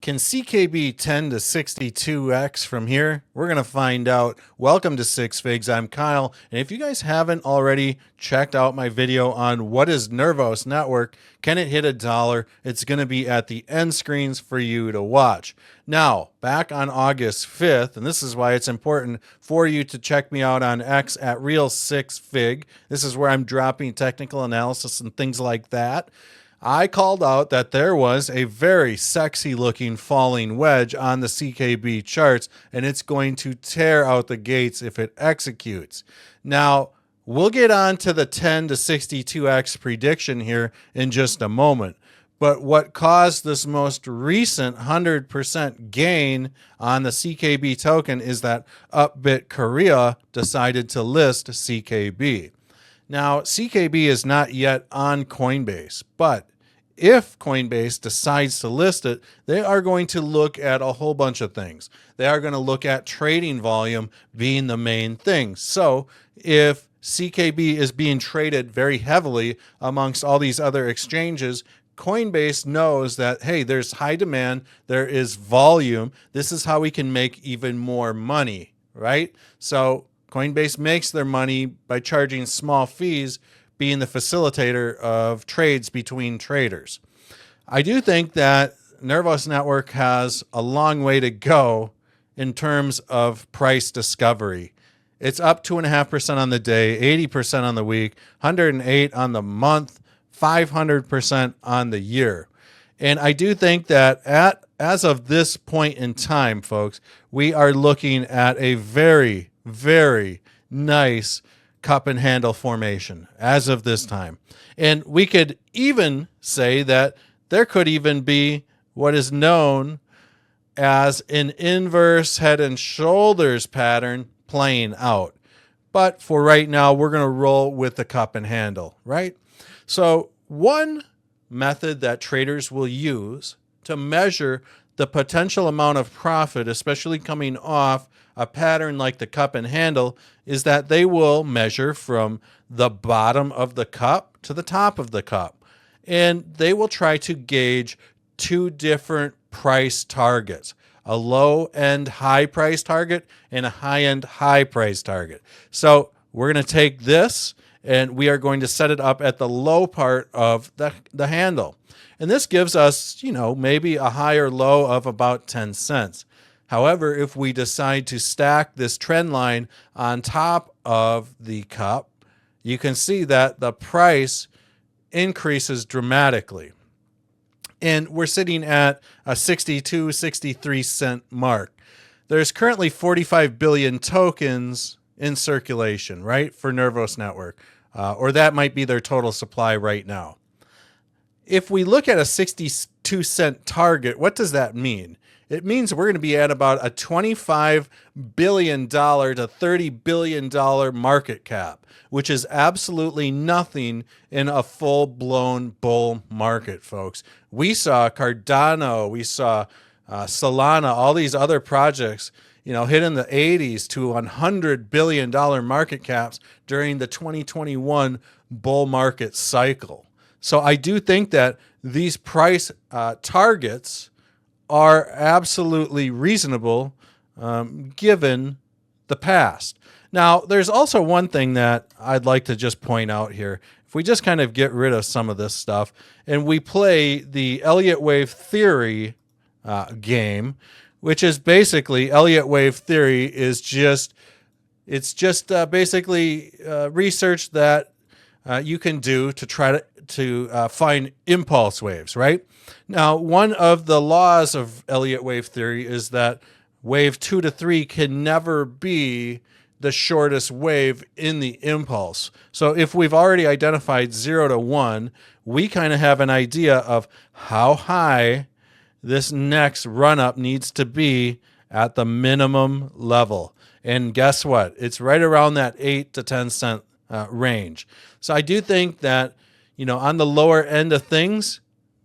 Can CKB 10 to 62x from here? We're going to find out. Welcome to Six Figs. I'm Kyle. And if you guys haven't already checked out my video on what is Nervos Network, can it hit $1? It's going to be at the end screens for you to watch. Now, back on August 5th, and this is why it's important for you to check me out on X at Real6Fig. This is where I'm dropping technical analysis and things like that. I called out that there was a very sexy looking falling wedge on the CKB charts, and it's going to tear out the gates if it executes. Now, we'll get on to the 10 to 62x prediction here in just a moment. But what caused this most recent 100% gain on the CKB token is that Upbit Korea decided to list CKB. Now, CKB is not yet on Coinbase, but if Coinbase decides to list it, they are going to look at a whole bunch of things. They are going to look at trading volume being the main thing. So if CKB is being traded very heavily amongst all these other exchanges, Coinbase knows that, hey, there's high demand, there is volume. This is how we can make even more money, right? So Coinbase makes their money by charging small fees, being the facilitator of trades between traders. I do think that Nervos Network has a long way to go in terms of price discovery. It's up 2.5% on the day, 80% on the week, 108 on the month, 500% on the year. And I do think that as of this point in time, folks, we are looking at a very, very nice cup and handle formation as of this time. And we could even say that there could even be what is known as an inverse head and shoulders pattern playing out. But for right now, we're going to roll with the cup and handle, right? So one method that traders will use to measure the potential amount of profit, especially coming off a pattern like the cup and handle, is that they will measure from the bottom of the cup to the top of the cup. And they will try to gauge two different price targets, a low-end high price target and a high-end high price target. So we're going to take this and we are going to set it up at the low part of the handle. And this gives us, maybe a high or low of about 10 cents. However, if we decide to stack this trend line on top of the cup, you can see that the price increases dramatically. And we're sitting at a 62, 63 cent mark. There's currently 45 billion tokens in circulation, right, for Nervos Network, or that might be their total supply right now. If we look at a 62 cent target, what does that mean? It means we're going to be at about a $25 billion to $30 billion market cap, which is absolutely nothing in a full-blown bull market, folks. We saw Cardano, we saw Solana, all these other projects, hit in the 80s to $100 billion market caps during the 2021 bull market cycle. So I do think that these price targets are absolutely reasonable given the past. Now, there's also one thing that I'd like to just point out here. If we just kind of get rid of some of this stuff and we play the Elliott wave theory game, which is basically Elliott wave theory is just basically research that you can do to try to find impulse waves, right? Now, one of the laws of Elliott wave theory is that wave 2 to 3 can never be the shortest wave in the impulse. So if we've already identified 0 to 1, we kind of have an idea of how high this next run-up needs to be at the minimum level. And guess what? It's right around that 8 to 10 cent range. So I do think that, on the lower end of things,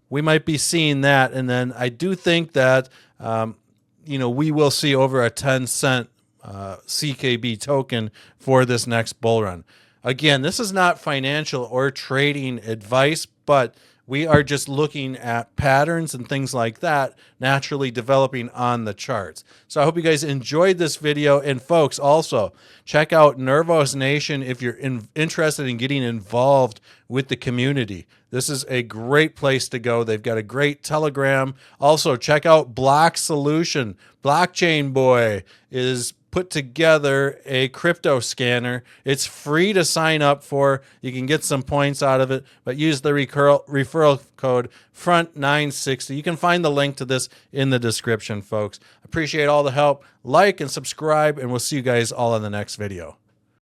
we might be seeing that. And then I do think that, we will see over a 10 cent CKB token for this next bull run. Again, this is not financial or trading advice, but We are just looking at patterns and things like that naturally developing on the charts. So I hope you guys enjoyed this video. And folks, also check out Nervos Nation if you're interested in getting involved with the community. This is a great place to go. They've got a great Telegram. Also, check out Block Solution. Blockchain Boy is put together a crypto scanner. It's free to sign up for. You can get some points out of it, but use the referral code FRONT960. You can find the link to this in the description, folks. Appreciate all the help. Like and subscribe, and we'll see you guys all in the next video.